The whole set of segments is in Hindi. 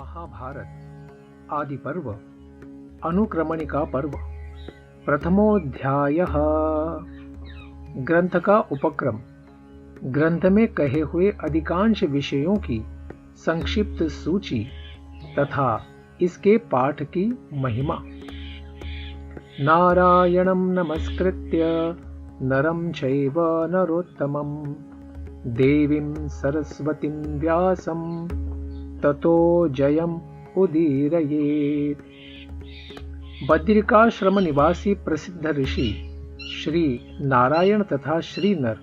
महाभारत आदि पर्व अनुक्रमणिका पर्व प्रथमोध्यायः। ग्रंथ का उपक्रम। ग्रंथ में कहे हुए अधिकांश विषयों की संक्षिप्त सूची तथा इसके पाठ की महिमा। नारायणं नमस्कृत्य नरं चैव नरोत्तमं देवीं सरस्वतीं व्यासं ततो जयम् उदीरयेत्। बद्रिकाश्रम निवासी प्रसिद्ध ऋषि श्री नारायण तथा श्री नर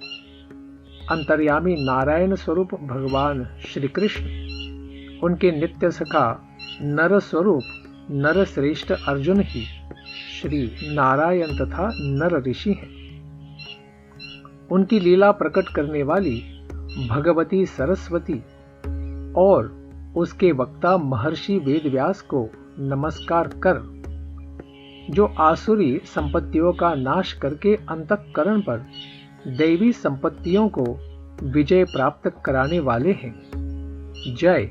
अंतर्यामी नारायण स्वरूप भगवान श्री कृष्ण, उनके नित्य सखा नर स्वरूप नर श्रेष्ठ अर्जुन ही श्री नारायण तथा नर ऋषि हैं। उनकी लीला प्रकट करने वाली भगवती सरस्वती और उसके वक्ता महर्षि वेदव्यास को नमस्कार कर, जो आसुरी संपत्तियों का नाश करके अंतःकरण पर दैवी संपत्तियों को विजय प्राप्त कराने वाले हैं। जय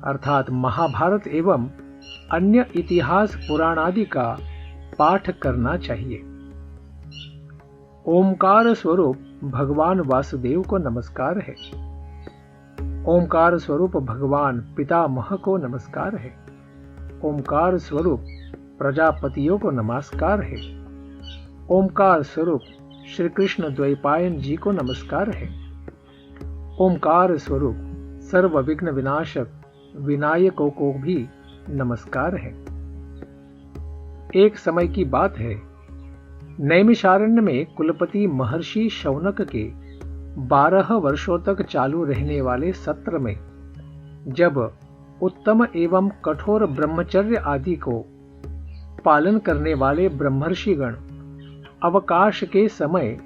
अर्थात महाभारत एवं अन्य इतिहास पुराणादि का पाठ करना चाहिए। ओमकार स्वरूप भगवान वासुदेव को नमस्कार है। ओमकार स्वरूप भगवान पितामह को नमस्कार है। ओमकार स्वरूप प्रजापतियों को नमस्कार है। ओमकार स्वरूप श्री कृष्ण द्वैपायन जी को नमस्कार है। ओमकार स्वरूप सर्व विघ्न विनाशक विनायकों को भी नमस्कार है। एक समय की बात है, नैमिषारण्य में कुलपति महर्षि शौनक के 12 वर्षों तक चालू रहने वाले सत्र में जब उत्तम एवं कठोर ब्रह्मचर्य आदि को पालन करने वाले ब्रह्मर्षिगण अवकाश के समय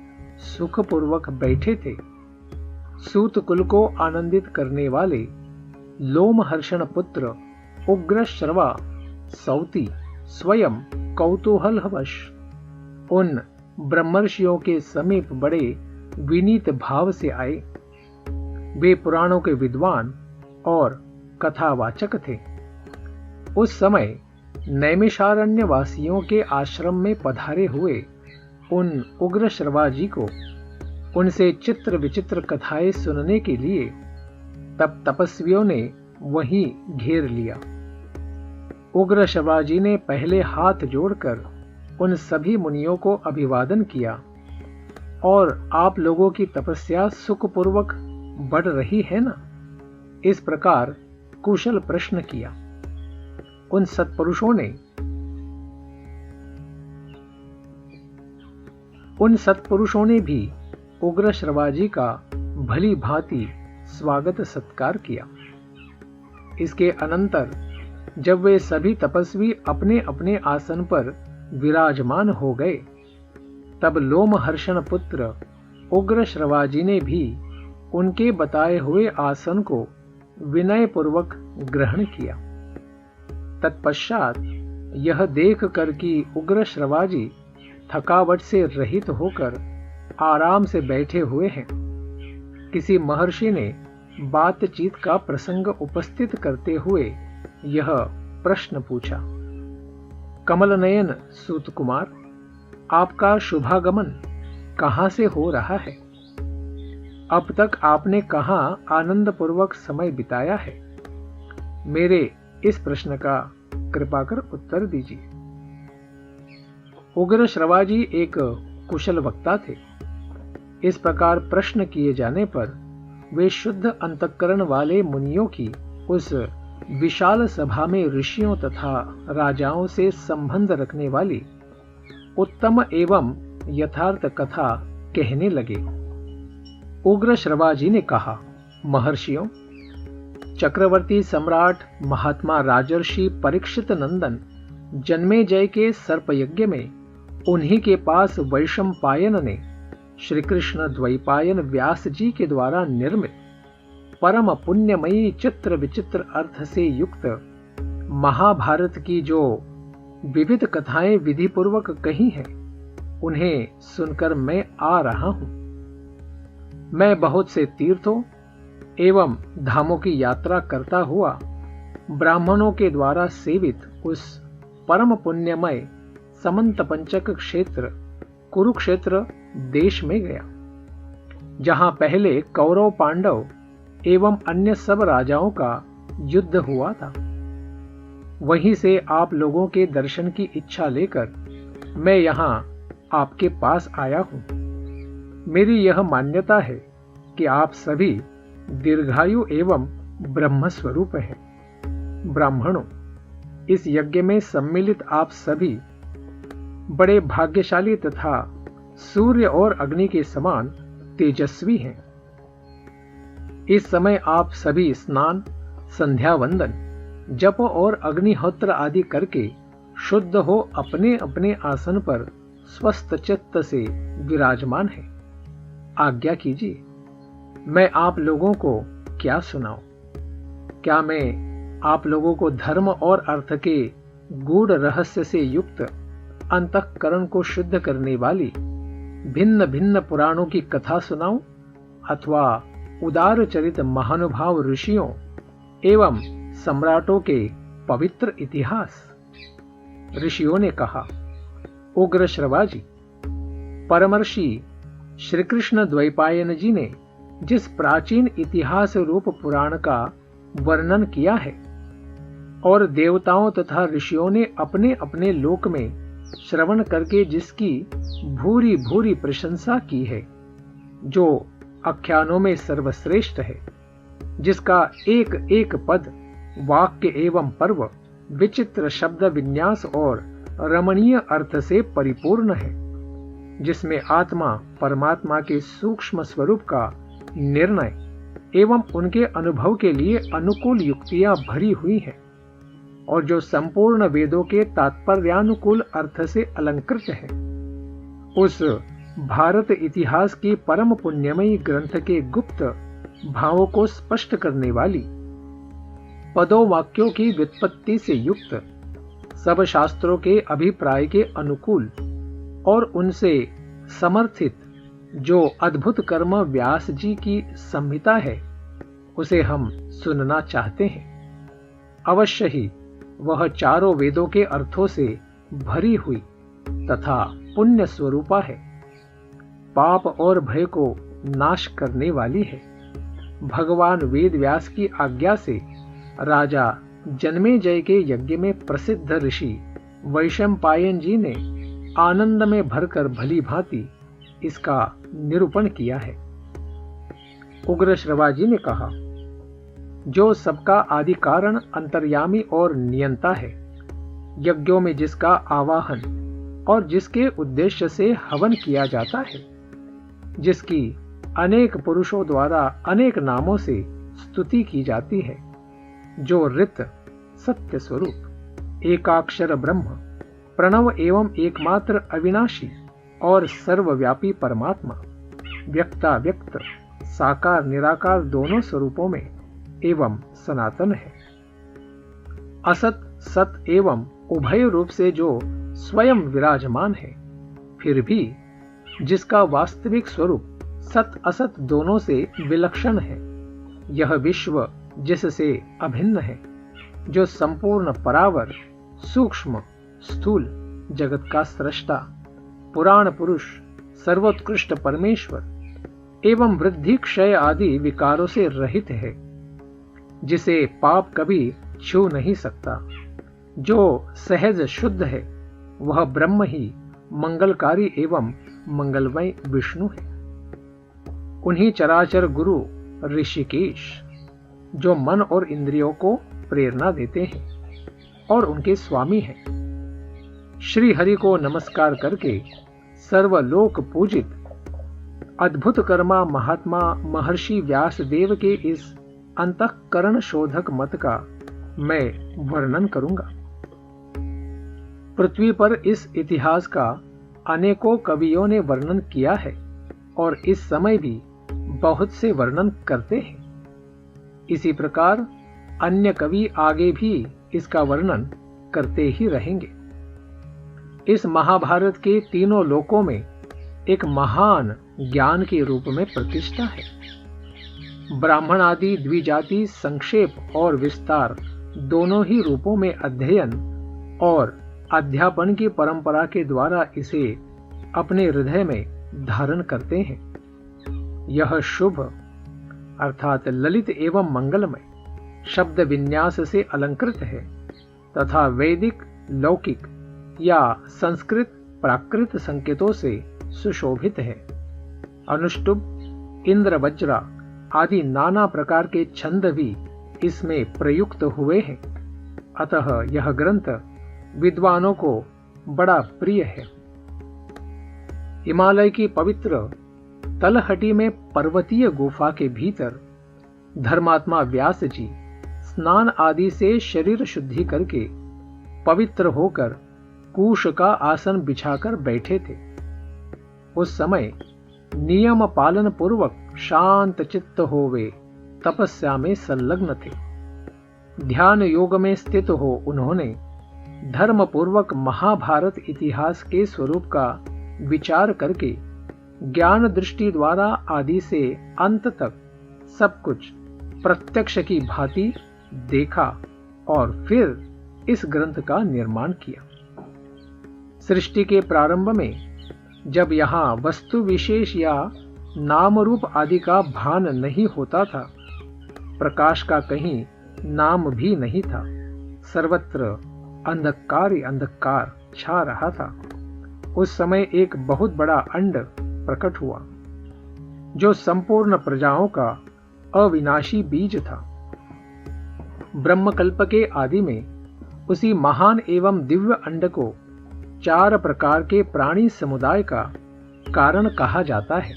सुखपूर्वक बैठे थे, सूत कुल को आनंदित करने वाले लोमहर्षण पुत्र उग्रश्रवा सौती स्वयं कौतूहलवश उन ब्रह्मर्षियों के समीप बड़े विनीत भाव से आए। वे पुराणों के विद्वान और कथावाचक थे। उस समय नैमिषारण्य वासियों के आश्रम में पधारे हुए उन उग्र श्रवा जी को उनसे चित्र विचित्र कथाएं सुनने के लिए तब तपस्वियों ने वहीं घेर लिया। उग्र श्रवा जी ने पहले हाथ जोड़कर उन सभी मुनियों को अभिवादन किया और आप लोगों की तपस्या सुखपूर्वक बढ़ रही है ना, इस प्रकार कुशल प्रश्न किया। उन सत्पुरुषों ने भी उग्र श्रवाजी का भली भांति स्वागत सत्कार किया। इसके अनंतर जब वे सभी तपस्वी अपने अपने आसन पर विराजमान हो गए, तब लोमहर्षण पुत्र उग्र श्रवाजी ने भी उनके बताए हुए आसन को विनय पूर्वक ग्रहण किया। तत्पश्चात यह देख कर कि उग्र श्रवाजी थकावट से रहित होकर आराम से बैठे हुए हैं, किसी महर्षि ने बातचीत का प्रसंग उपस्थित करते हुए यह प्रश्न पूछा। कमलनयन सूत कुमार, आपका शुभागमन कहां से हो रहा है? अब तक आपने कहां आनंद पूर्वक समय बिताया है? मेरे इस प्रश्न का कृपा कर उत्तर दीजिए। उग्र श्रवाजी एक कुशल वक्ता थे। इस प्रकार प्रश्न किए जाने पर वे शुद्ध अंतःकरण वाले मुनियों की उस विशाल सभा में ऋषियों तथा राजाओं से संबंध रखने वाली उत्तम एवं यथार्थ कथा कहने लगे। उग्र श्रवाजी ने कहा, महर्षियों, चक्रवर्ती सम्राट महात्मा राजर्षि परीक्षित नंदन जन्मेजय के सर्पयज्ञ में उन्हीं के पास वैशंपायन ने श्री कृष्ण द्वैपायन व्यास जी के द्वारा निर्मित परम पुण्यमयी चित्र विचित्र अर्थ से युक्त महाभारत की जो विविध कथाएं विधि पूर्वक कही हैं, उन्हें सुनकर मैं आ रहा हूं। मैं बहुत से तीर्थों एवं धामों की यात्रा करता हुआ ब्राह्मणों के द्वारा सेवित उस परम पुण्यमय समंत पंचक क्षेत्र कुरुक्षेत्र देश में गया, जहां पहले कौरव पांडव एवं अन्य सब राजाओं का युद्ध हुआ था। वहीं से आप लोगों के दर्शन की इच्छा लेकर मैं यहां आपके पास आया हूं। मेरी यह मान्यता है कि आप सभी दीर्घायु एवं ब्रह्म स्वरूप हैं। ब्राह्मणों, इस यज्ञ में सम्मिलित आप सभी बड़े भाग्यशाली तथा सूर्य और अग्नि के समान तेजस्वी हैं। इस समय आप सभी स्नान, संध्या वंदन, जप और अग्निहोत्र आदि करके शुद्ध हो अपने अपने आसन पर स्वस्थ चित्त से विराजमान हैं। आज्ञा कीजिए, मैं आप लोगों को क्या सुनाऊं? क्या मैं आप लोगों को धर्म और अर्थ के गूढ़ रहस्य से युक्त अंतःकरण को शुद्ध करने वाली भिन्न भिन्न पुराणों की कथा सुनाऊं, अथवा उदार चरित महानुभाव ऋषियों एवं सम्राटों के पवित्र इतिहास? ऋषियों ने कहा, उग्र श्रवाजी, परमर्षि श्री कृष्ण द्वैपायन जी ने जिस प्राचीन इतिहास रूप पुराण का वर्णन किया है और देवताओं तथा ऋषियों ने अपने अपने लोक में श्रवण करके जिसकी भूरी भूरी प्रशंसा की है, जो आख्यानों में सर्वश्रेष्ठ है, जिसका एक एक पद, वाक्य एवं पर्व विचित्र शब्द विन्यास और रमणीय अर्थ से परिपूर्ण है, जिसमें आत्मा परमात्मा के सूक्ष्म स्वरूप का निर्णय एवं उनके अनुभव के लिए अनुकूल युक्तियां भरी हुई हैं, और जो संपूर्ण वेदों के तात्पर्यानुकूल अर्थ से अलंकृत है, उस भारत इतिहास की परम पुण्यमयी ग्रंथ के गुप्त भावों को स्पष्ट करने वाली पदों वाक्यों की व्युत्पत्ति से युक्त सब शास्त्रों के अभिप्राय के अनुकूल और उनसे समर्थित जो अद्भुत कर्म व्यास जी की संहिता है, उसे हम सुनना चाहते हैं। अवश्य ही वह चारों वेदों के अर्थों से भरी हुई तथा पुण्य स्वरूपा है, पाप और भय को नाश करने वाली है। भगवान वेद व्यास की आज्ञा से राजा जन्मेजय के यज्ञ में प्रसिद्ध ऋषि वैशंपायन जी ने आनंद में भरकर भली भांति इसका निरूपण किया है। उग्र श्रवाजी ने कहा, जो सबका आदि कारण अंतर्यामी और नियंता है, यज्ञों में जिसका आवाहन और जिसके उद्देश्य से हवन किया जाता है, जिसकी अनेक पुरुषों द्वारा अनेक नामों से स्तुति की जाती है, जो ऋत सत्य स्वरूप एकाक्षर ब्रह्म प्रणव एवं एकमात्र अविनाशी और सर्वव्यापी परमात्मा व्यक्ता व्यक्त साकार निराकार दोनों स्वरूपों में एवं सनातन है। असत सत एवं उभय रूप से जो स्वयं विराजमान है, फिर भी जिसका वास्तविक स्वरूप सत असत दोनों से विलक्षण है। यह विश्व जिससे अभिन्न है, जो संपूर्ण परावर सूक्ष्म स्थूल जगत का सृष्टा पुराण पुरुष सर्वोत्कृष्ट परमेश्वर एवं वृद्धि क्षय आदि विकारों से रहित है, जिसे पाप कभी छू नहीं सकता, जो सहज शुद्ध है, वह ब्रह्म ही मंगलकारी एवं मंगलमय विष्णु है। उन्हीं चराचर गुरु ऋषिकेश, जो मन और इंद्रियों को प्रेरणा देते हैं और उनके स्वामी हैं, श्री हरि को नमस्कार करके सर्वलोक पूजित अद्भुत कर्मा महात्मा महर्षि व्यास देव के इस अंतःकरण शोधक मत का मैं वर्णन करूंगा। पृथ्वी पर इस इतिहास का अनेकों कवियों ने वर्णन किया है और इस समय भी बहुत से वर्णन करते हैं। इसी प्रकार अन्य कवि आगे भी इसका वर्णन करते ही रहेंगे। इस महाभारत के तीनों लोकों में एक महान ज्ञान के रूप में प्रतिष्ठा है। ब्राह्मण आदि द्विजाति संक्षेप और विस्तार दोनों ही रूपों में अध्ययन और अध्यापन की परंपरा के द्वारा इसे अपने हृदय में धारण करते हैं। यह शुभ अर्थात ललित एवं मंगलमय शब्द विन्यास से अलंकृत है तथा वैदिक, लौकिक या संस्कृत प्राकृत संकेतों से सुशोभित है। अनुष्टुप, इंद्र, वज्रा आदि नाना प्रकार के छंद भी इसमें प्रयुक्त हुए हैं। अतः यह ग्रंथ विद्वानों को बड़ा प्रिय है। हिमालय की पवित्र तलहटी में पर्वतीय गुफा के भीतर धर्मात्मा व्यास जी स्नान आदि से शरीर शुद्धि करके पवित्र होकर कुश का आसन बिछाकर बैठे थे। उस समय नियम पालन पूर्वक शांत चित्त होवे तपस्या में संलग्न थे। ध्यान योग में स्थित हो उन्होंने धर्म पूर्वक महाभारत इतिहास के स्वरूप का विचार करके ज्ञान दृष्टि द्वारा आदि से अंत तक सब कुछ प्रत्यक्ष की भांति देखा और फिर इस ग्रंथ का निर्माण किया। सृष्टि के प्रारंभ में जब यहाँ वस्तु विशेष या नाम रूप आदि का भान नहीं होता था, प्रकाश का कहीं नाम भी नहीं था, सर्वत्र अंधकार ही अंधकार छा रहा था। उस समय एक बहुत बड़ा अंड प्रकट हुआ जो संपूर्ण प्रजाओं का अविनाशी बीज था। ब्रह्मकल्प के आदि में उसी महान एवं दिव्य अंड को 4 प्रकार के प्राणी समुदाय का कारण कहा जाता है,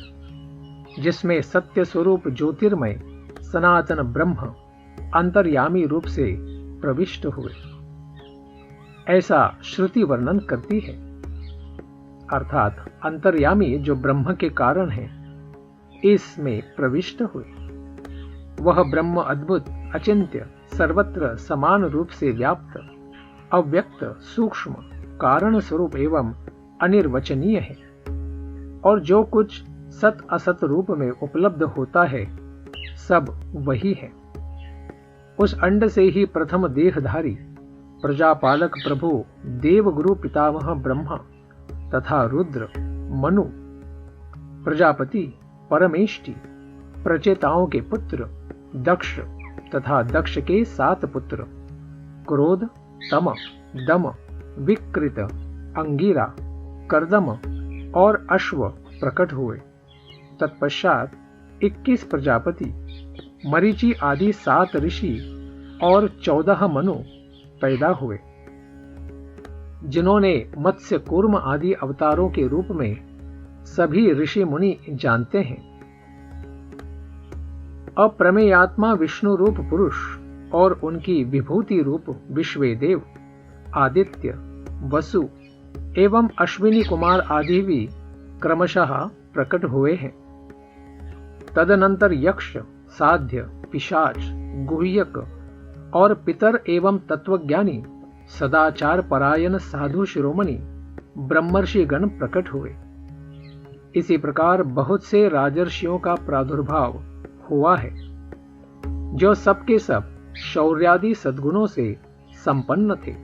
जिसमें सत्य स्वरूप ज्योतिर्मय सनातन ब्रह्म अंतर्यामी रूप से प्रविष्ट हुए, ऐसा श्रुति वर्णन करती है। अर्थात अंतर्यामी जो ब्रह्म के कारण है, इसमें प्रविष्ट हुए। वह ब्रह्म अद्भुत, अचिंत्य, सर्वत्र समान रूप से व्याप्त, अव्यक्त, सूक्ष्म, कारण स्वरूप एवं अनिर्वचनीय है और जो कुछ सत असत रूप में उपलब्ध होता है सब वही है। उस अंड से ही प्रथम देहधारी प्रजापालक प्रभु देवगुरु पितामह ब्रह्मा तथा रुद्र, मनु, प्रजापति, परमेष्टि, प्रचेताओं के पुत्र दक्ष तथा दक्ष के 7 पुत्र क्रोध, तम, दम, विकृत, अंगिरा, कर्दम और अश्व प्रकट हुए। तत्पश्चात 21 प्रजापति, मरीचि आदि 7 ऋषि और 14 मनु पैदा हुए, जिन्होंने मत्स्य, कूर्म आदि अवतारों के रूप में सभी ऋषि मुनि जानते हैं। अप्रमेयात्मा विष्णु रूप पुरुष और उनकी विभूति रूप विश्वेदेव, आदित्य, वसु एवं अश्विनी कुमार आदि भी क्रमशः प्रकट हुए हैं। तदनंतर यक्ष, साध्य, पिशाच, गुह्यक और पितर एवं तत्वज्ञानी सदाचार परायण साधु शिरोमणि ब्रह्मर्षि गण प्रकट हुए। इसी प्रकार बहुत से राजर्षियों का प्रादुर्भाव हुआ है, जो सबके सब शौर्यादि सद्गुणों से संपन्न थे।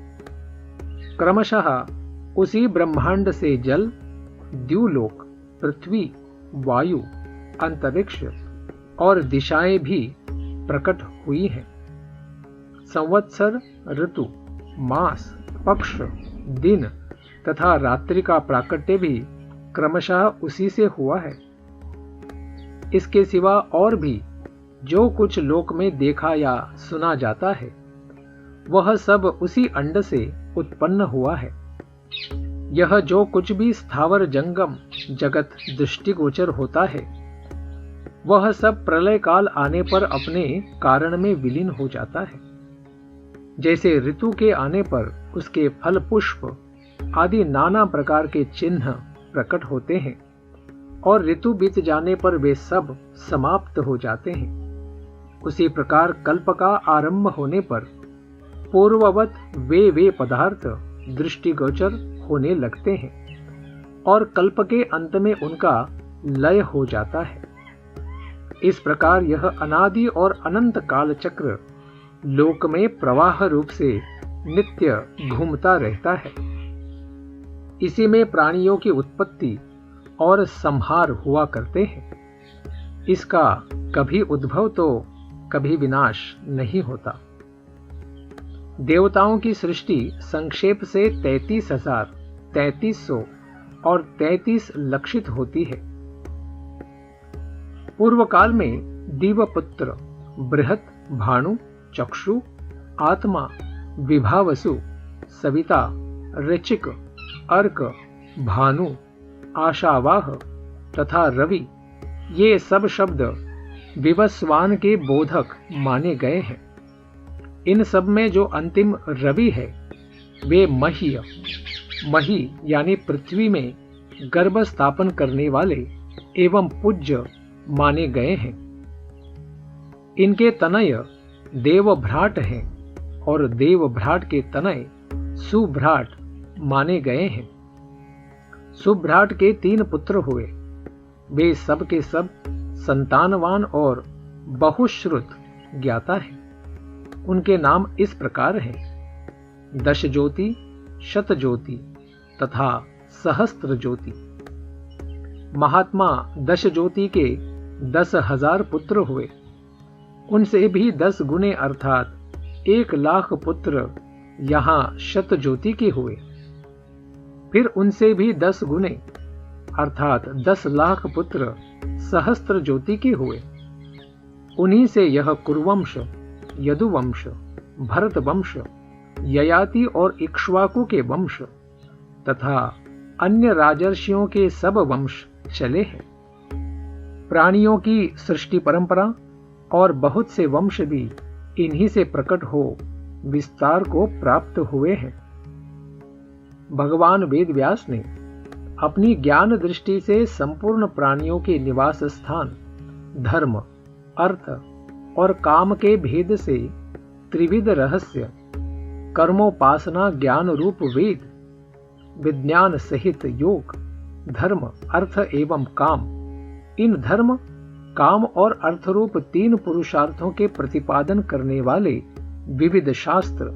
क्रमशः उसी ब्रह्मांड से जल, द्युलोक, पृथ्वी, वायु, अंतरिक्ष और दिशाएं भी प्रकट हुई हैं। संवत्सर, ऋतु, मास, पक्ष, दिन तथा रात्रि का प्राकट्य भी क्रमशः उसी से हुआ है। इसके सिवा और भी जो कुछ लोक में देखा या सुना जाता है, वह सब उसी अंड से उत्पन्न हुआ है। यह जो कुछ भी स्थावर जंगम जगत दृष्टिगोचर होता है, वह सब प्रलय काल आने पर अपने कारण में विलीन हो जाता है। जैसे ऋतु के आने पर उसके फल, पुष्प आदि नाना प्रकार के चिन्ह प्रकट होते हैं और ऋतु बीत जाने पर वे सब समाप्त हो जाते हैं, उसी प्रकार कल्प का आरंभ होने पर पूर्ववत वे पदार्थ दृष्टिगोचर होने लगते हैं और कल्प के अंत में उनका लय हो जाता है। इस प्रकार यह अनादि और अनंत काल चक्र लोक में प्रवाह रूप से नित्य घूमता रहता है। इसी में प्राणियों की उत्पत्ति और संहार हुआ करते हैं। इसका कभी उद्भव तो कभी विनाश नहीं होता। देवताओं की सृष्टि संक्षेप से 33,000, 3300 और 33 लक्षित होती है। पूर्व काल में दिवपुत्र, बृहत, भानु, चक्षु, आत्मा, विभावसु, सविता, ऋचिक, अर्क, भानु, आशावाह तथा रवि, ये सब शब्द विवस्वान के बोधक माने गए हैं। इन सब में जो अंतिम रवि है वे मही यानी पृथ्वी में गर्भ स्थापन करने वाले एवं पूज्य माने गए हैं। इनके तनय देवभ्राट हैं और देवभ्राट के तनय सुभ्राट माने गए हैं। सुभ्राट के 3 पुत्र हुए। वे सब के सब संतानवान और बहुश्रुत ज्ञाता हैं। उनके नाम इस प्रकार हैं: दश ज्योति, शत ज्योति तथा सहस्त्र ज्योति। महात्मा दश ज्योति के 10,000 पुत्र हुए। उनसे भी 10 गुने अर्थात 1,00,000 पुत्र यहां शत ज्योति के हुए। फिर उनसे भी 10 गुने अर्थात 10,00,000 पुत्र सहस्त्र ज्योति के हुए। उन्हीं से यह कुरुवंश, यदुवंश, भरत वंश, ययाति और इक्ष्वाकु के वंश तथा अन्य राजर्षियों के सब वंश चले हैं। प्राणियों की सृष्टि परंपरा और बहुत से वंश भी इन्हीं से प्रकट हो विस्तार को प्राप्त हुए हैं। भगवान वेदव्यास ने अपनी ज्ञान दृष्टि से संपूर्ण प्राणियों के निवास स्थान, धर्म, अर्थ और काम के भेद से त्रिविध रहस्य, कर्मोपासना ज्ञान रूप वेद, विज्ञान सहित योग, धर्म, अर्थ एवं काम, इन धर्म, काम और अर्थ रूप 3 पुरुषार्थों के प्रतिपादन करने वाले विविध शास्त्र,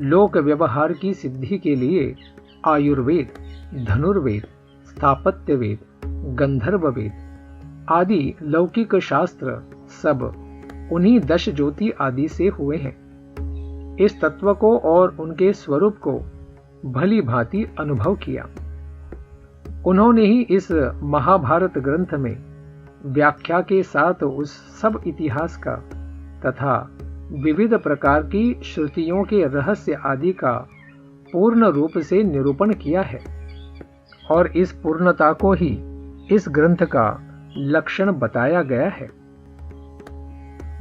लोक व्यवहार की सिद्धि के लिए आयुर्वेद, धनुर्वेद, स्थापत्य वेद, गंधर्व वेद आदि लौकिक शास्त्र सब उन्हीं 10 ज्योति आदि से हुए हैं। इस तत्व को और उनके स्वरूप को भली भांति अनुभव किया। उन्होंने ही इस महाभारत ग्रंथ में व्याख्या के साथ उस सब इतिहास का तथा विविध प्रकार की श्रुतियों के रहस्य आदि का पूर्ण रूप से निरूपण किया है और इस पूर्णता को ही इस ग्रंथ का लक्षण बताया गया है।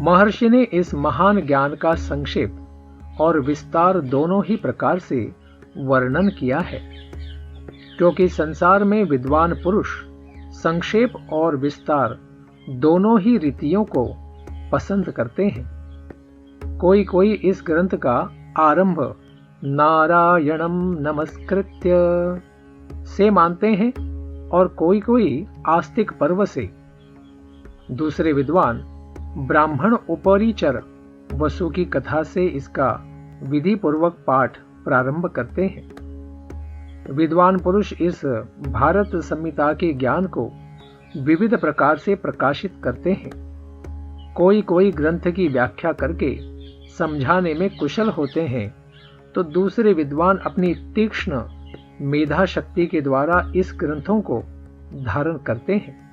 महर्षि ने इस महान ज्ञान का संक्षेप और विस्तार दोनों ही प्रकार से वर्णन किया है, क्योंकि संसार में विद्वान पुरुष संक्षेप और विस्तार दोनों ही रीतियों को पसंद करते हैं। कोई कोई इस ग्रंथ का आरंभ नारायणम नमस्कृत्य से मानते हैं और कोई कोई आस्तिक पर्व से। दूसरे विद्वान ब्राह्मण उपरिचर वसु की कथा से इसका विधि पूर्वक पाठ प्रारंभ करते हैं। विद्वान पुरुष इस भारत संहिता के ज्ञान को विविध प्रकार से प्रकाशित करते हैं। कोई कोई ग्रंथ की व्याख्या करके समझाने में कुशल होते हैं, तो दूसरे विद्वान अपनी तीक्ष्ण मेधा शक्ति के द्वारा इस ग्रंथों को धारण करते हैं।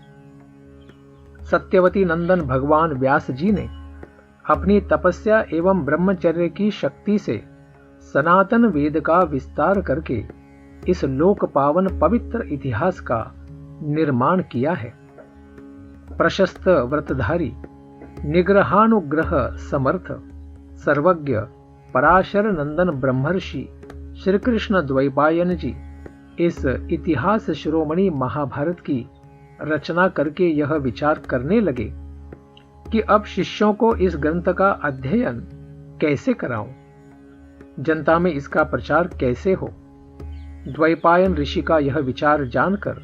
सत्यवती नंदन भगवान व्यास जी ने अपनी तपस्या एवं ब्रह्मचर्य की शक्ति से सनातन वेद का विस्तार करके इस लोक पावन पवित्र इतिहास का निर्माण किया है। प्रशस्त व्रतधारी, निग्रहानुग्रह समर्थ, सर्वज्ञ पराशर नंदन ब्रह्मर्षि श्री कृष्ण द्वैपायन जी इस इतिहास शिरोमणि महाभारत की रचना करके यह विचार करने लगे कि अब शिष्यों को इस ग्रंथ का अध्ययन कैसे कराऊं, जनता में इसका प्रचार कैसे हो। द्वैपायन ऋषि का यह विचार जानकर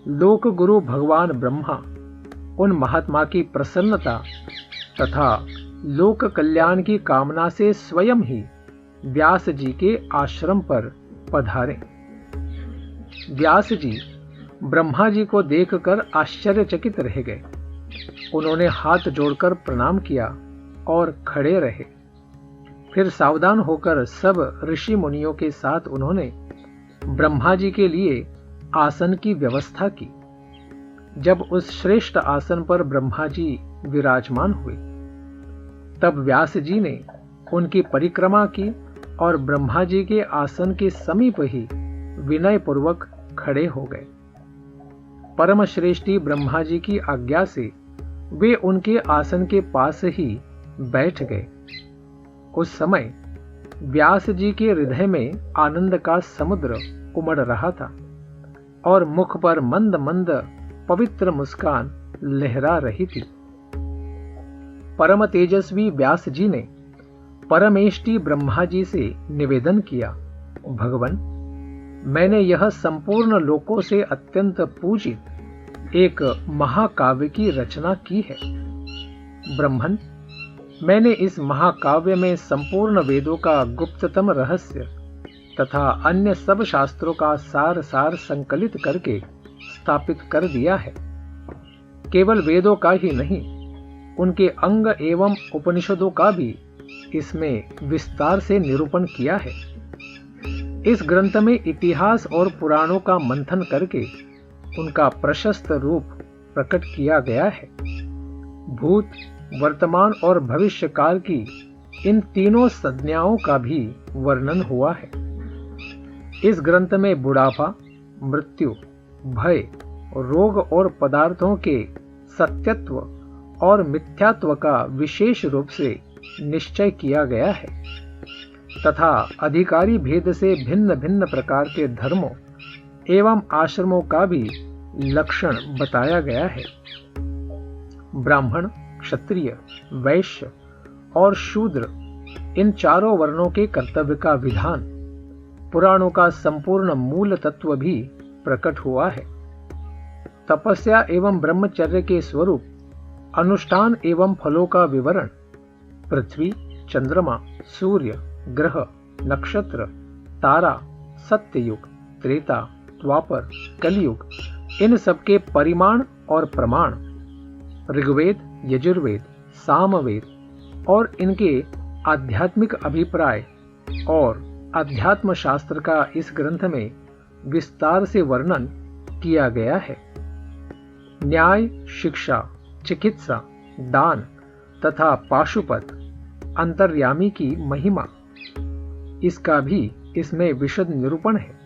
लोक गुरु भगवान ब्रह्मा उन महात्मा की प्रसन्नता तथा लोक कल्याण की कामना से स्वयं ही व्यास जी के आश्रम पर पधारे। व्यास जी ब्रह्मा जी को देखकर आश्चर्यचकित रह गए। उन्होंने हाथ जोड़कर प्रणाम किया और खड़े रहे। फिर सावधान होकर सब ऋषि मुनियों के साथ उन्होंने ब्रह्मा जी के लिए आसन की व्यवस्था की। जब उस श्रेष्ठ आसन पर ब्रह्मा जी विराजमान हुए, तब व्यास जी ने उनकी परिक्रमा की और ब्रह्मा जी के आसन के समीप ही विनय पूर्वक खड़े हो गए। परम श्रेष्ठी ब्रह्मा जी की आज्ञा से वे उनके आसन के पास ही बैठ गए। उस समय व्यास जी के हृदय में आनंद का समुद्र उमड़ रहा था और मुख पर मंद मंद पवित्र मुस्कान लहरा रही थी। परम तेजस्वी व्यास जी ने परमेष्टि ब्रह्मा जी से निवेदन किया, भगवान, मैंने यह संपूर्ण लोकों से अत्यंत पूजित एक महाकाव्य की रचना की है। ब्रह्मन, मैंने इस महाकाव्य में संपूर्ण वेदों का गुप्ततम रहस्य तथा अन्य सब शास्त्रों का सार संकलित करके स्थापित कर दिया है। केवल वेदों का ही नहीं, उनके अंग एवं उपनिषदों का भी इसमें विस्तार से निरूपण किया है। इस ग्रंथ में इतिहास और पुराणों का मंथन करके उनका प्रशस्त रूप प्रकट किया गया है। भूत, वर्तमान और भविष्य काल की इन तीनों संज्ञाओं का भी वर्णन हुआ है। इस ग्रंथ में बुढ़ापा, मृत्यु, भय, रोग और पदार्थों के सत्यत्व और मिथ्यात्व का विशेष रूप से निश्चय किया गया है तथा अधिकारी भेद से भिन्न भिन्न प्रकार के धर्मों एवं आश्रमों का भी लक्षण बताया गया है। ब्राह्मण, क्षत्रिय, वैश्य और शूद्र, इन चारों वर्णों के कर्तव्य का विधान, पुराणों का संपूर्ण मूल तत्व भी प्रकट हुआ है। तपस्या एवं ब्रह्मचर्य के स्वरूप, अनुष्ठान एवं फलों का विवरण, पृथ्वी, चंद्रमा, सूर्य, ग्रह, नक्षत्र, तारा, सत्ययुग, त्रेता, द्वापर, कलयुग, इन सबके परिमाण और प्रमाण, ऋग्वेद, यजुर्वेद, सामवेद और इनके आध्यात्मिक अभिप्राय और अध्यात्म शास्त्र का इस ग्रंथ में विस्तार से वर्णन किया गया है। न्याय, शिक्षा, चिकित्सा, दान तथा पाशुपत, अंतर्यामी की महिमा, इसका भी इसमें विशद निरूपण है।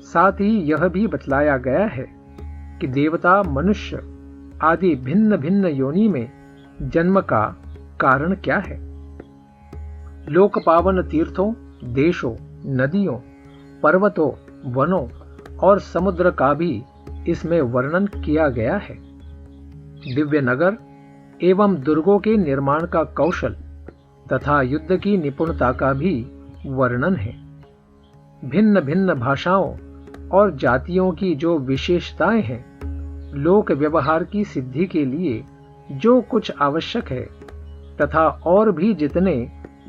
साथ ही यह भी बतलाया गया है कि देवता, मनुष्य आदि भिन्न भिन्न योनि में जन्म का कारण क्या है। लोक पावन तीर्थों, देशों, नदियों, पर्वतों, वनों और समुद्र का भी इसमें वर्णन किया गया है। दिव्य नगर एवं दुर्गों के निर्माण का कौशल तथा युद्ध की निपुणता का भी वर्णन है। भिन्न भिन्न भाषाओं और जातियों की जो विशेषताएं हैं, लोक व्यवहार की सिद्धि के लिए जो कुछ आवश्यक है तथा और भी जितने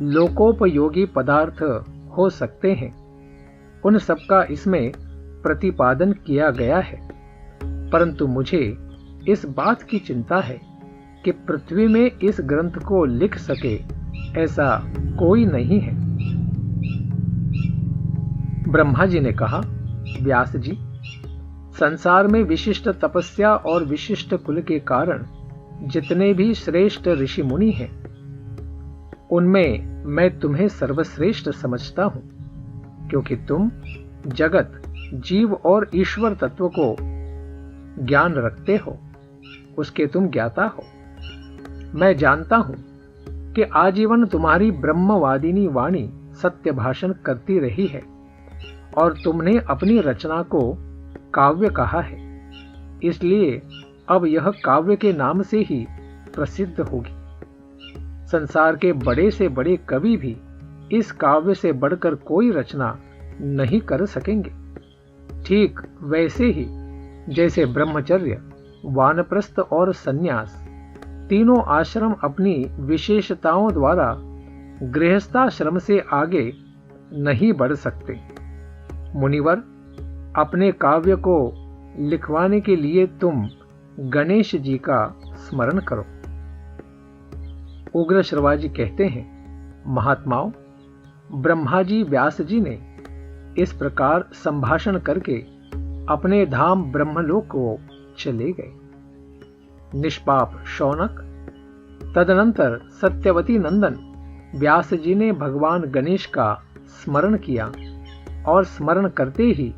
लोकोपयोगी पदार्थ हो सकते हैं, उन सबका इसमें प्रतिपादन किया गया है। परंतु मुझे इस बात की चिंता है कि पृथ्वी में इस ग्रंथ को लिख सके ऐसा कोई नहीं है। ब्रह्मा जी ने कहा, व्यास जी, संसार में विशिष्ट तपस्या और विशिष्ट कुल के कारण जितने भी श्रेष्ठ ऋषि मुनि हैं, उनमें मैं तुम्हें सर्वश्रेष्ठ समझता हूं, क्योंकि तुम जगत, जीव और ईश्वर तत्व को ज्ञान रखते हो, उसके तुम ज्ञाता हो। मैं जानता हूं कि आजीवन तुम्हारी ब्रह्मवादिनी वाणी सत्य भाषण करती रही है और तुमने अपनी रचना को काव्य कहा है, इसलिए अब यह काव्य के नाम से ही प्रसिद्ध होगी। संसार के बड़े से बड़े कवि भी इस काव्य से बढ़कर कोई रचना नहीं कर सकेंगे। ठीक वैसे ही जैसे ब्रह्मचर्य, वानप्रस्थ और सन्यास तीनों आश्रम अपनी विशेषताओं द्वारा गृहस्थाश्रम से आगे नहीं बढ़ सकते। मुनिवर, अपने काव्य को लिखवाने के लिए तुम गणेश जी का स्मरण करो। उग्र श्रवाजी कहते हैं, महात्माओं, ब्रह्मा जी व्यास जी ने इस प्रकार संभाषण करके अपने धाम ब्रह्मलोक को चले गए। निष्पाप शौनक, तदनंतर सत्यवती नंदन व्यास जी ने भगवान गणेश का स्मरण किया और स्मरण करते ही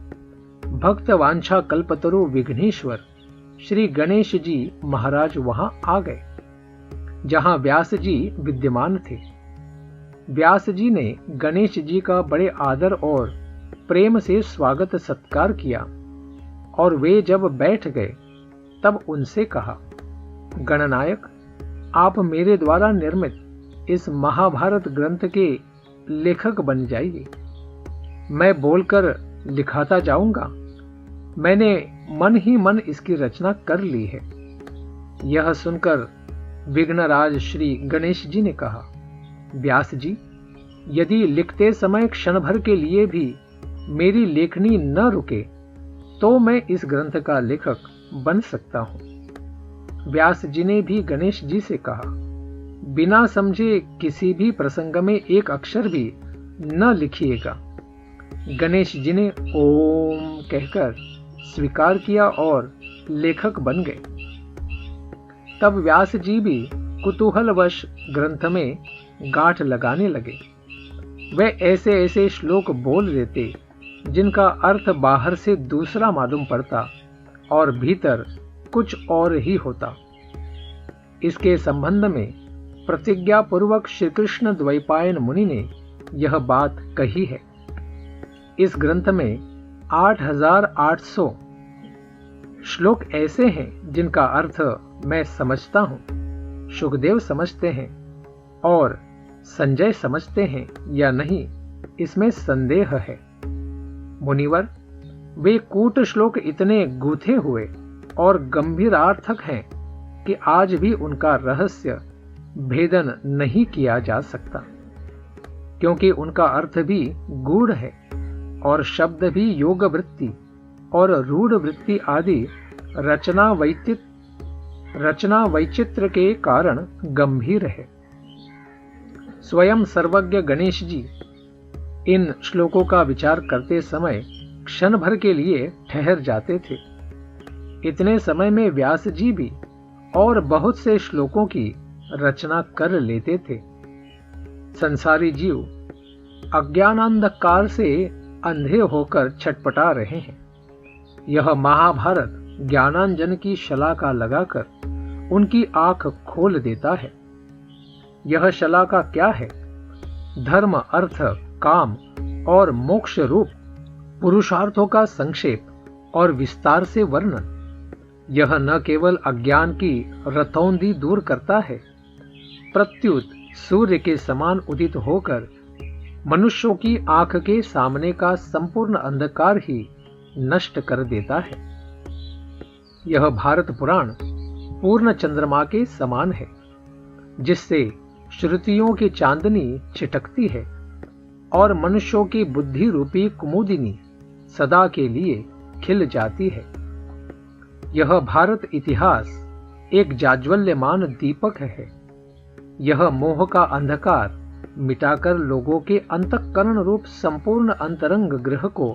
भक्त वांछा कल्पतरु विघ्नेश्वर श्री गणेश जी महाराज वहां आ गए, जहां व्यास जी विद्यमान थे। व्यास जी ने गणेश जी का बड़े आदर और प्रेम से स्वागत सत्कार किया और वे जब बैठ गए तब उनसे कहा, गणनायक, आप मेरे द्वारा निर्मित इस महाभारत ग्रंथ के लेखक बन जाइए। मैं बोलकर लिखाता जाऊंगा। मैंने मन ही मन इसकी रचना कर ली है। यह सुनकर विघ्नराज श्री गणेश जी ने कहा, व्यास जी, यदि लिखते समय क्षण भर के लिए भी मेरी लेखनी न रुके तो मैं इस ग्रंथ का लेखक बन सकता हूं। व्यास जी ने भी गणेश जी से कहा, बिना समझे किसी भी प्रसंग में एक अक्षर भी न लिखिएगा। गणेश जी ने ओम कहकर स्वीकार किया और लेखक बन गए। तब व्यास जी भी कुतूहलवश ग्रंथ में गांठ लगाने लगे। वे ऐसे ऐसे श्लोक बोल देते जिनका अर्थ बाहर से दूसरा मालूम पड़ता और भीतर कुछ और ही होता। इसके संबंध में प्रतिज्ञा पूर्वक श्री कृष्ण द्वैपायन मुनि ने यह बात कही है। इस ग्रंथ में 8800 श्लोक ऐसे हैं जिनका अर्थ मैं समझता हूं, सुखदेव समझते हैं और संजय समझते हैं या नहीं, इसमें संदेह है। मुनिवर, वे कूट श्लोक इतने गूथे हुए और गंभीरार्थक हैं कि आज भी उनका रहस्य भेदन नहीं किया जा सकता, क्योंकि उनका अर्थ भी गूढ़ है और शब्द भी योग वृत्ति और रूढ़ वृत्ति आदि रचना वैचित्र के कारण गंभीर है। स्वयं सर्वज्ञ गणेश जी इन श्लोकों का विचार करते समय क्षण भर के लिए ठहर जाते थे। इतने समय में व्यास जी भी और बहुत से श्लोकों की रचना कर लेते थे। संसारी जीव अज्ञानांधकार से अंधे होकर छटपटा रहे हैं। यह महाभारत ज्ञानांजन की शलाका लगाकर उनकी आंख खोल देता है। यह शलाका क्या है? धर्म, अर्थ, काम और मोक्ष रूप पुरुषार्थों का संक्षेप और विस्तार से वर्णन। यह न केवल अज्ञान की रतौंधी दूर करता है, प्रत्युत सूर्य के समान उदित होकर मनुष्यों की आंख के सामने का संपूर्ण अंधकार ही नष्ट कर देता है। यह भारत पुराण पूर्ण चंद्रमा के समान है, जिससे श्रुतियों की चांदनी छिटकती है और मनुष्यों की बुद्धि रूपी कुमुदिनी सदा के लिए खिल जाती है। यह भारत इतिहास एक जाज्वल्यमान दीपक है। यह मोह का अंधकार मिटाकर लोगों के अंतःकरण रूप संपूर्ण अंतरंग गृह को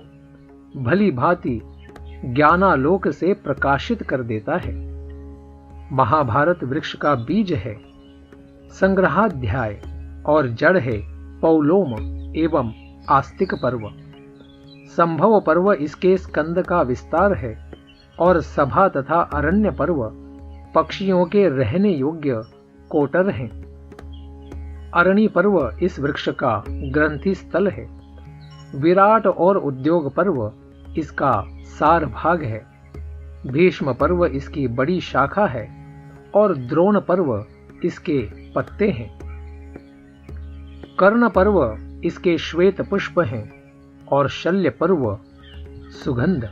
भली भांति ज्ञानालोक से प्रकाशित कर देता है। महाभारत वृक्ष का बीज है, संग्रहाध्याय और जड़ है पौलोम एवं आस्तिक पर्व। संभव पर्व इसके स्कंद का विस्तार है और सभा तथा अरण्य पर्व पक्षियों के रहने योग्य कोटर हैं। अरणी पर्व इस वृक्ष का ग्रंथि स्थल है। विराट और उद्योग पर्व इसका सार भाग है। भीष्म पर्व इसकी बड़ी शाखा है और द्रोण पर्व इसके पत्ते हैं। कर्ण पर्व इसके श्वेत पुष्प हैं और शल्य पर्व सुगंध।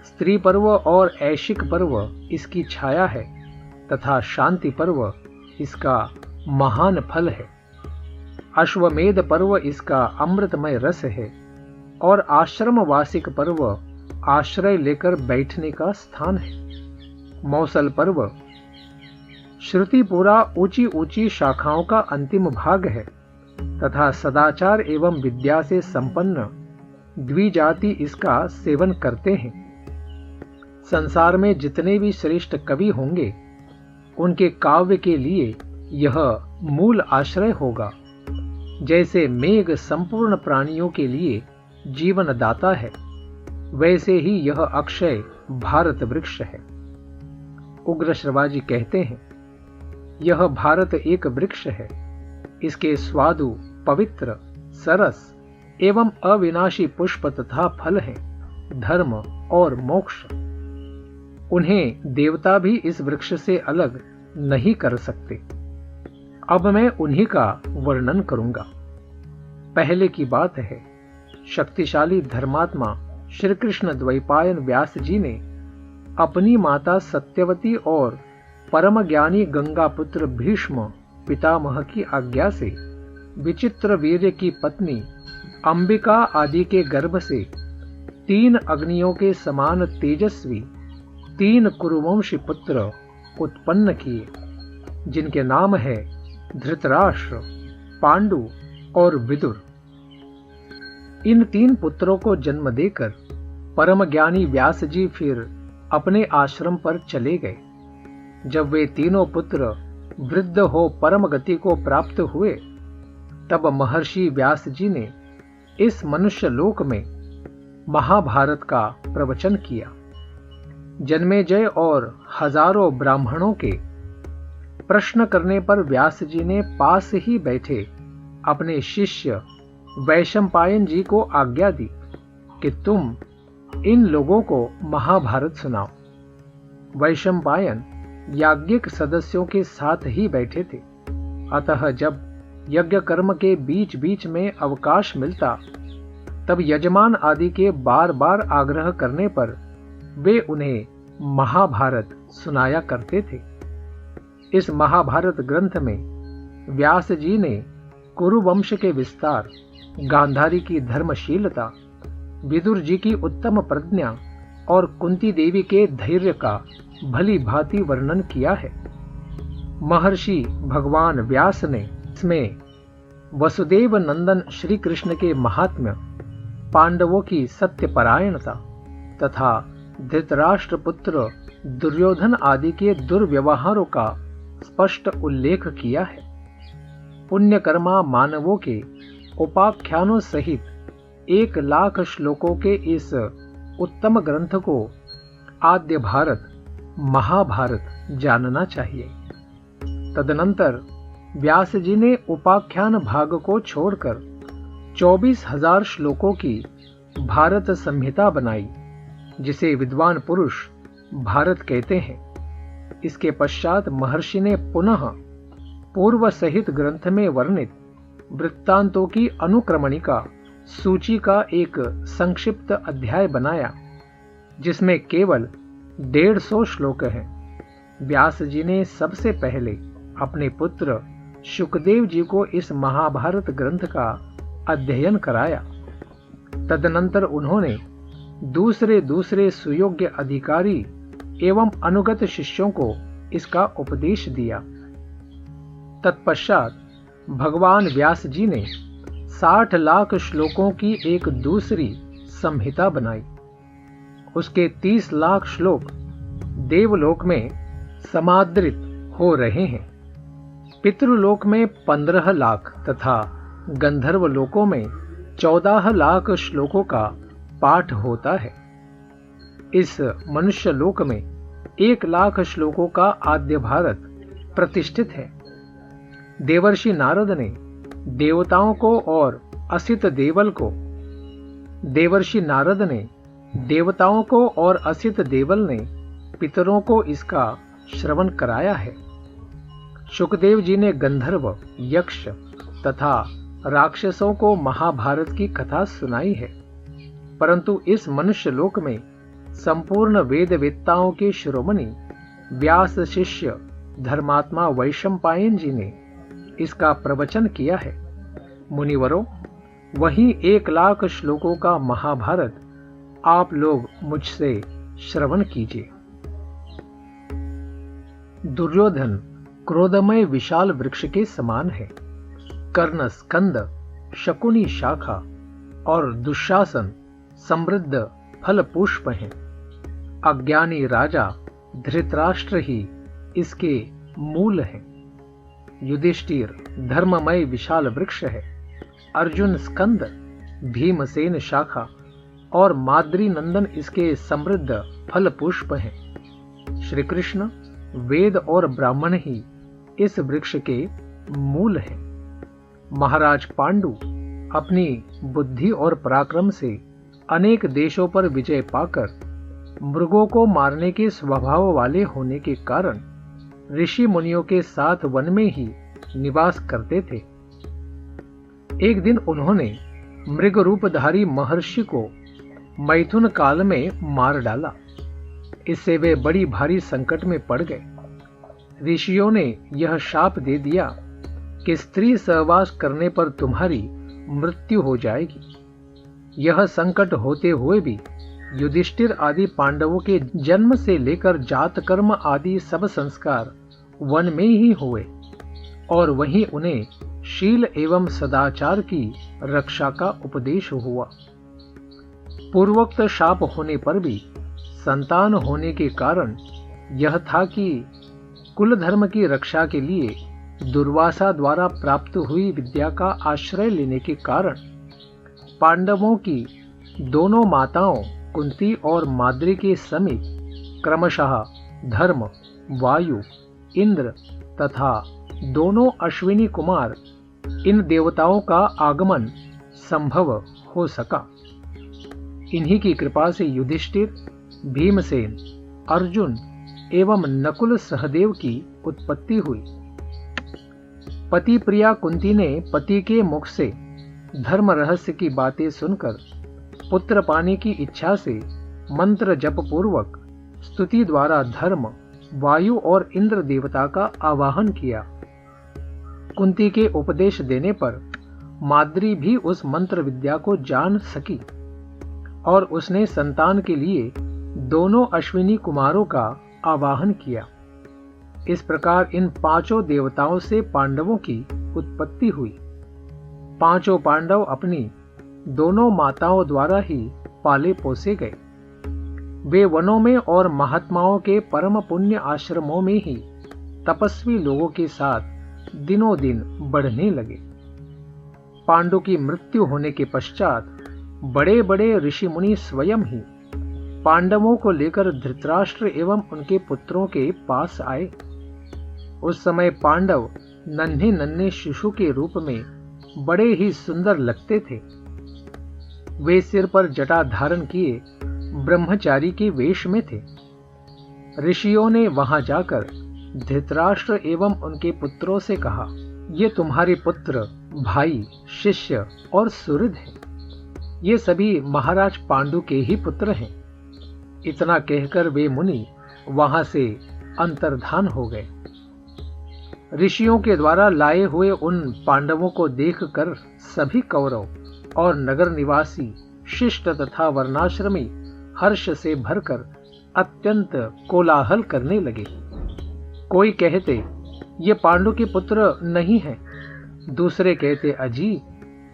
स्त्री पर्व और ऐशिक पर्व इसकी छाया है तथा शांति पर्व इसका महान फल है, अश्वमेध पर्व इसका अमृतमय रस है और आश्रम वासिक पर्व आश्रय लेकर बैठने का स्थान है। मौसल पर्व श्रुतिपुरा ऊंची ऊंची शाखाओं का अंतिम भाग है तथा सदाचार एवं विद्या से संपन्न द्विजाति इसका सेवन करते हैं। संसार में जितने भी श्रेष्ठ कवि होंगे उनके काव्य के लिए यह मूल आश्रय होगा। जैसे मेघ संपूर्ण प्राणियों के लिए जीवन दाता है, वैसे ही यह अक्षय भारत वृक्ष है। उग्र श्रवाजी कहते हैं, यह भारत एक वृक्ष है, इसके स्वादु पवित्र सरस एवं अविनाशी पुष्प तथा फल हैं, धर्म और मोक्ष। उन्हें देवता भी इस वृक्ष से अलग नहीं कर सकते। अब मैं उन्हीं का वर्णन करूंगा। पहले की बात है, शक्तिशाली धर्मात्मा श्री कृष्ण द्वैपायन व्यास जी ने अपनी माता सत्यवती और परम ज्ञानी गंगापुत्र भीष्म पितामह की आज्ञा से विचित्र वीर्य की पत्नी अंबिका आदि के गर्भ से 3 अग्नियों के समान तेजस्वी 3 कुरुवंशी पुत्र उत्पन्न किए, जिनके नाम है धृतराष्ट्र, पांडु और विदुर। इन 3 पुत्रों को जन्म देकर परम ज्ञानी व्यास जी फिर अपने आश्रम पर चले गए। जब वे तीनों पुत्र वृद्ध हो परम गति को प्राप्त हुए, तब महर्षि व्यास जी ने इस मनुष्य लोक में महाभारत का प्रवचन किया। जन्मेजय और हजारों ब्राह्मणों के प्रश्न करने पर व्यास जी ने पास ही बैठे अपने शिष्य वैशंपायन जी को आज्ञा दी कि तुम इन लोगों को महाभारत सुनाओ। वैशंपायन याज्ञिक सदस्यों के साथ ही बैठे थे, अतः जब यज्ञ कर्म के बीच बीच में अवकाश मिलता, तब यजमान आदि के बार बार आग्रह करने पर वे उन्हें महाभारत सुनाया करते थे। इस महाभारत ग्रंथ में व्यास जी ने कुरुवंश के विस्तार, गांधारी की धर्मशीलता, विदुर जी की उत्तम प्रज्ञा और कुंती देवी के धैर्य का भली भांति वर्णन किया है। महर्षि भगवान व्यास ने इसमें वसुदेव नंदन श्री कृष्ण के महात्म्य, पांडवों की सत्यपरायणता तथा धृतराष्ट्र पुत्र दुर्योधन आदि के दुर्व्यवहारों का स्पष्ट उल्लेख किया है। पुण्यकर्मा मानवों के उपाख्यानों सहित 1 लाख श्लोकों के इस उत्तम ग्रंथ को आद्य भारत महाभारत जानना चाहिए। तदनंतर व्यास जी ने उपाख्यान भाग को छोड़कर 24,000 श्लोकों की भारत संहिता बनाई, जिसे विद्वान पुरुष भारत कहते हैं। इसके पश्चात महर्षि ने पुनः पूर्व सहित ग्रंथ में वर्णित वृत्तांतों की अनुक्रमणिका सूची का एक संक्षिप्त अध्याय बनाया, जिसमें केवल 150 श्लोक हैं। व्यास जी ने सबसे पहले अपने पुत्र शुकदेव जी को इस महाभारत ग्रंथ का अध्ययन कराया। तदनंतर उन्होंने दूसरे सुयोग्य अधिकारी एवं अनुगत शिष्यों को इसका उपदेश दिया। तत्पश्चात भगवान व्यास जी ने 60 लाख श्लोकों की एक दूसरी संहिता बनाई। उसके 30 लाख श्लोक देवलोक में समादृत हो रहे हैं। पितृलोक में 15 लाख तथा गंधर्व लोकों में 14 लाख श्लोकों का पाठ होता है। इस मनुष्य लोक में 1 लाख श्लोकों का आद्य भारत प्रतिष्ठित है। देवर्षि नारद ने देवताओं को और असित देवल ने पितरों को इसका श्रवण कराया है। शुकदेव जी ने गंधर्व, यक्ष तथा राक्षसों को महाभारत की कथा सुनाई है, परंतु इस मनुष्य लोक में संपूर्ण वेदवेत्ताओं के शिरोमणि व्यास शिष्य धर्मात्मा वैशंपायन जी ने इसका प्रवचन किया है। मुनिवरों, वही 1,00,000 श्लोकों का महाभारत आप लोग मुझसे श्रवण कीजिए। दुर्योधन क्रोधमय विशाल वृक्ष के समान है। कर्ण स्कंद, शकुनी शाखा और दुशासन समृद्ध फल पुष्प हैं। अज्ञानी राजा धृतराष्ट्र ही इसके मूल हैं। युधिष्ठिर धर्ममय विशाल वृक्ष है। अर्जुन स्कंद, भीमसेन शाखा और माद्री नंदन इसके समृद्ध फल पुष्प हैं। श्री कृष्ण वेद और ब्राह्मण ही इस वृक्ष के मूल हैं। महाराज पांडु अपनी बुद्धि और पराक्रम से अनेक देशों पर विजय पाकर मृगों को मारने के स्वभाव वाले होने के कारण ऋषि मुनियों के साथ वन में ही निवास करते थे। एक दिन उन्होंने मृग रूपधारी महर्षि को मैथुन काल में मार डाला। इससे वे बड़ी भारी संकट में पड़ गए। ऋषियों ने यह शाप दे दिया कि स्त्री सहवास करने पर तुम्हारी मृत्यु हो जाएगी। यह संकट होते हुए भी युधिष्ठिर आदि पांडवों के जन्म से लेकर जात कर्म आदि सब संस्कार वन में ही हुए और वहीं उन्हें शील एवं सदाचार की रक्षा का उपदेश हुआ। पूर्वोक्त शाप होने पर भी संतान होने के कारण यह था कि कुल धर्म की रक्षा के लिए दुर्वासा द्वारा प्राप्त हुई विद्या का आश्रय लेने के कारण पांडवों की दोनों माताओं कुंती और माद्री के समीप क्रमशः धर्म, वायु, इंद्र तथा दोनों अश्विनी कुमार इन देवताओं का आगमन संभव हो सका। इन्हीं की कृपा से युधिष्ठिर, भीमसेन, अर्जुन एवं नकुल सहदेव की उत्पत्ति हुई। पति प्रिया कुंती ने पति के मुख से धर्म रहस्य की बातें सुनकर पुत्र पाने की इच्छा से मंत्र जप पूर्वक स्तुति द्वारा धर्म, वायु और इंद्र देवता का आवाहन किया। कुंती के उपदेश देने पर माद्री भी उस मंत्र विद्या को जान सकी और उसने संतान के लिए दोनों अश्विनी कुमारों का आवाहन किया। इस प्रकार इन पांचों देवताओं से पांडवों की उत्पत्ति हुई। पांचों पांडव अपनी दोनों माताओं द्वारा ही पाले पोसे गए। वे वनों में और महात्माओं के परम पुण्य आश्रमों में ही तपस्वी लोगों के साथ दिनों दिन बढ़ने लगे। पांडु की मृत्यु होने के पश्चात बड़े बड़े ऋषि मुनि स्वयं ही पांडवों को लेकर धृतराष्ट्र एवं उनके पुत्रों के पास आए। उस समय पांडव नन्हे नन्हे शिशु के रूप में बड़े ही सुंदर लगते थे। वे सिर पर जटा धारण किए ब्रह्मचारी के वेश में थे। ऋषियों ने वहां जाकर धृतराष्ट्र एवं उनके पुत्रों से कहा, ये तुम्हारे पुत्र, भाई, शिष्य और सुहृद हैं। ये सभी महाराज पांडु के ही पुत्र हैं। इतना कहकर वे मुनि वहां से अंतर्धान हो गए। ऋषियों के द्वारा लाए हुए उन पांडवों को देखकर सभी कौरव और नगर निवासी शिष्ट तथा वर्णाश्रमी हर्ष से भरकर अत्यंत कोलाहल करने लगे। कोई कहते ये पांडु के पुत्र नहीं हैं, दूसरे कहते अजी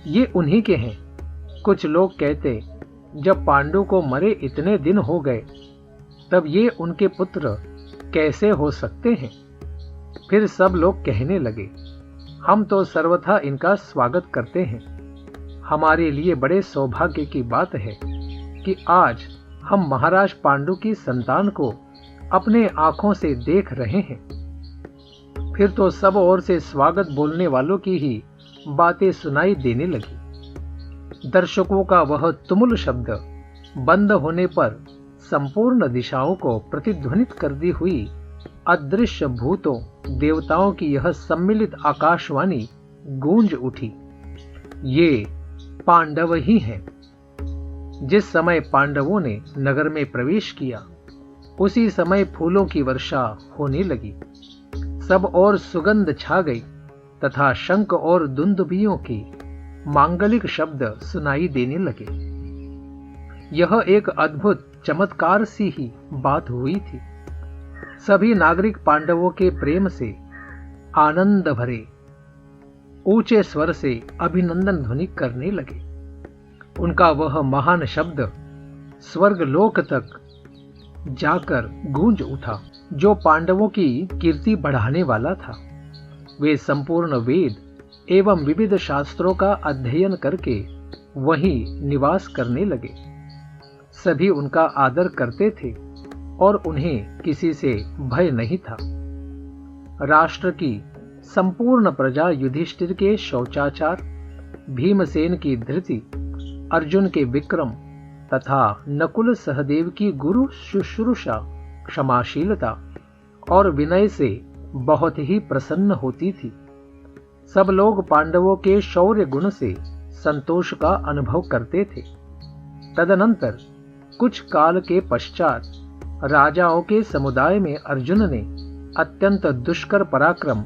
ये उन्हीं के हैं। कुछ लोग कहते जब पांडु को मरे इतने दिन हो गए तब ये उनके पुत्र कैसे हो सकते हैं। फिर सब लोग कहने लगे, हम तो सर्वथा इनका स्वागत करते हैं। हमारे लिए बड़े सौभाग्य की बात है कि आज हम महाराज पांडु की संतान को अपने आंखों से देख रहे हैं। फिर तो सब ओर से स्वागत बोलने वालों की ही बातें सुनाई देने लगी। दर्शकों का वह तुमुल शब्द बंद होने पर संपूर्ण दिशाओं को प्रतिध्वनित करती हुई अदृश्य भूतों देवताओं की यह सम्मिलित आकाशवाणी गूंज उठी, ये पांडव ही हैं। जिस समय पांडवों ने नगर में प्रवेश किया उसी समय फूलों की वर्षा होने लगी। सब और सुगंध छा गई तथा शंख और दुंदुभियों की मांगलिक शब्द सुनाई देने लगे। यह एक अद्भुत चमत्कार सी ही बात हुई थी। सभी नागरिक पांडवों के प्रेम से आनंद भरे ऊंचे स्वर से अभिनंदन ध्वनि करने लगे। उनका वह महान शब्द स्वर्ग लोक तक जाकर गूंज उठा, जो पांडवों की कीर्ति बढ़ाने वाला था। वे संपूर्ण वेद एवं विविध शास्त्रों का अध्ययन करके वहीं निवास करने लगे। सभी उनका आदर करते थे और उन्हें किसी से भय नहीं था। राष्ट्र की संपूर्ण प्रजा युधिष्ठिर के शौचाचार, भीमसेन की धृति, अर्जुन के विक्रम तथा नकुल सहदेव की गुरु शुश्रूषा, क्षमाशीलता और विनय से बहुत ही प्रसन्न होती थी। सब लोग पांडवों के शौर्य गुण से संतोष का अनुभव करते थे। तदनंतर कुछ काल के पश्चात राजाओं के समुदाय में अर्जुन ने अत्यंत दुष्कर पराक्रम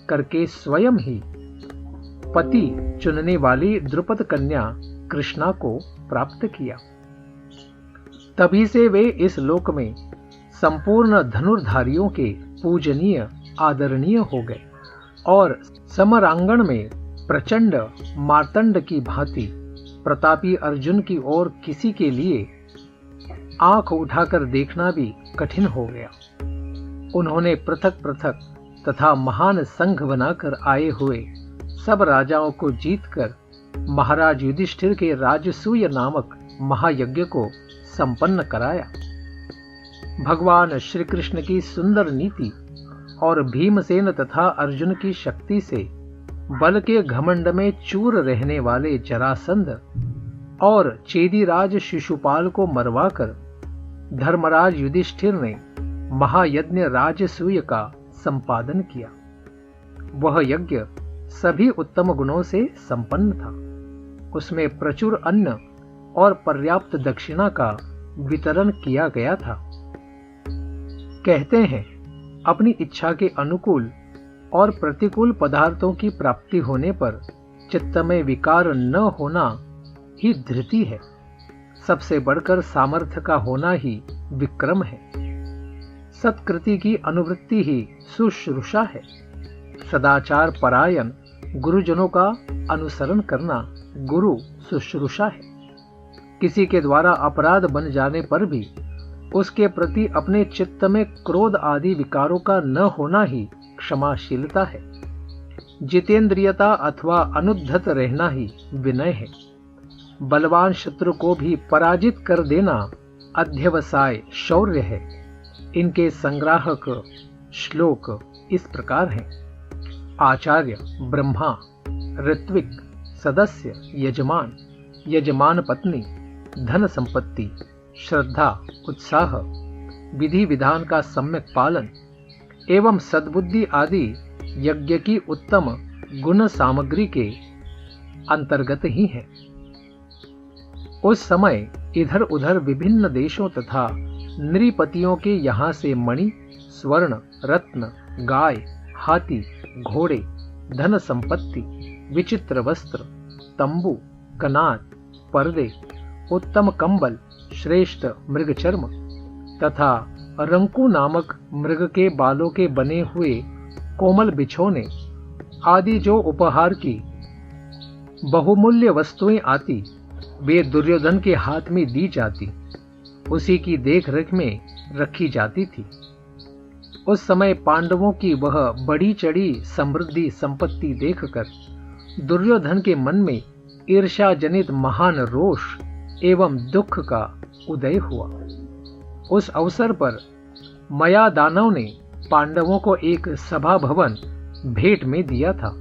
करके स्वयं ही पति चुनने वाली द्रुपद कन्या कृष्णा को प्राप्त किया। तभी से वे इस लोक में संपूर्ण धनुर्धारियों के पूजनीय आदरणीय हो गए और समरांगण में प्रचंड मार्तंड की भांति प्रतापी अर्जुन की ओर किसी के लिए आंख उठाकर देखना भी कठिन हो गया। उन्होंने पृथक पृथक तथा महान संघ बनाकर आए हुए सब राजाओं को जीतकर महाराज युधिष्ठिर के राजसूय नामक महायज्ञ को संपन्न कराया। भगवान श्री कृष्ण की सुंदर नीति और भीमसेन तथा अर्जुन की शक्ति से बल के घमंड में चूर रहने वाले जरासंध और चेदीराज शिशुपाल को मरवाकर धर्मराज युधिष्ठिर ने महायज्ञ राजसूय का संपादन किया। वह यज्ञ सभी उत्तम गुणों से संपन्न था। उसमें प्रचुर अन्न और पर्याप्त दक्षिणा का वितरण किया गया था। कहते हैं, अपनी इच्छा के अनुकूल और प्रतिकूल पदार्थों की प्राप्ति होने पर चित्त में विकार न होना ही धृति है। सबसे बढ़कर सामर्थ्य का होना ही विक्रम है। सत्कृति की अनुवृत्ति ही शुश्रूषा है। सदाचार परायण गुरुजनों का अनुसरण करना गुरु शुश्रूषा है। किसी के द्वारा अपराध बन जाने पर भी उसके प्रति अपने चित्त में क्रोध आदि विकारों का न होना ही क्षमाशीलता है। जितेंद्रियता अथवा अनुद्धत रहना ही विनय है। बलवान शत्रु को भी पराजित कर देना अध्यवसाय शौर्य है। इनके संग्राहक श्लोक इस प्रकार हैं। आचार्य, ब्रह्मा, ऋत्विक, सदस्य, यजमान, यजमान पत्नी, धन संपत्ति, श्रद्धा, उत्साह, विधि विधान का सम्यक पालन एवं सद्बुद्धि आदि यज्ञ की उत्तम गुण सामग्री के अंतर्गत ही है। उस समय इधर उधर विभिन्न देशों तथा नृपतियों के यहाँ से मणि, स्वर्ण, रत्न, गाय, हाथी, घोड़े, धन संपत्ति, विचित्र वस्त्र, तंबू, कनात, पर्दे, उत्तम कंबल, श्रेष्ठ मृगचर्म तथा रंकू नामक मृग के बालों के बने हुए कोमल बिछौने आदि जो उपहार की बहुमूल्य वस्तुएं आती, वे दुर्योधन के हाथ में दी जाती, उसी की देखरेख में रखी जाती थी। उस समय पांडवों की वह बड़ी चढ़ी समृद्धि संपत्ति देखकर दुर्योधन के मन में ईर्ष्या जनित महान रोष एवं दुख का उदय हुआ। उस अवसर पर मया दानव ने पांडवों को एक सभा भवन भेंट में दिया था,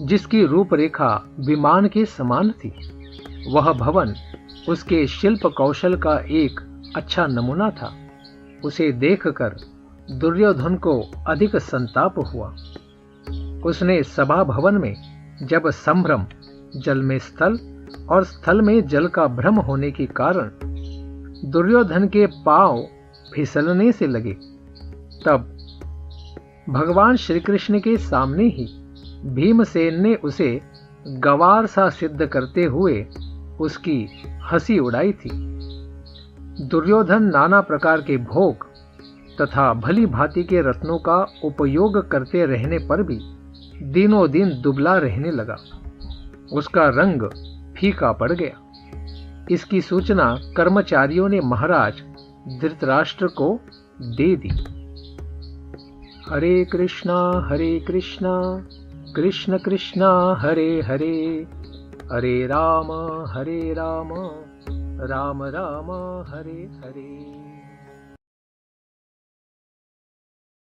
जिसकी रूपरेखा विमान के समान थी। वह भवन उसके शिल्प कौशल का एक अच्छा नमूना था। उसे देखकर दुर्योधन को अधिक संताप हुआ। उसने सभा भवन में जब संभ्रम, जल में स्थल और स्थल में जल का भ्रम होने के कारण दुर्योधन के पांव फिसलने से लगे, तब भगवान श्री कृष्ण के सामने ही भीमसेन ने उसे गवार सा सिद्ध करते हुए उसकी हंसी उड़ाई थी। दुर्योधन नाना प्रकार के भोग तथा भली भांति के रत्नों का उपयोग करते रहने पर भी दिनों दिन दुबला रहने लगा। उसका रंग फीका पड़ गया। इसकी सूचना कर्मचारियों ने महाराज धृतराष्ट्र को दे दी। हरे कृष्णा कृष्ण कृष्णा हरे हरे, हरे राम राम राम हरे हरे।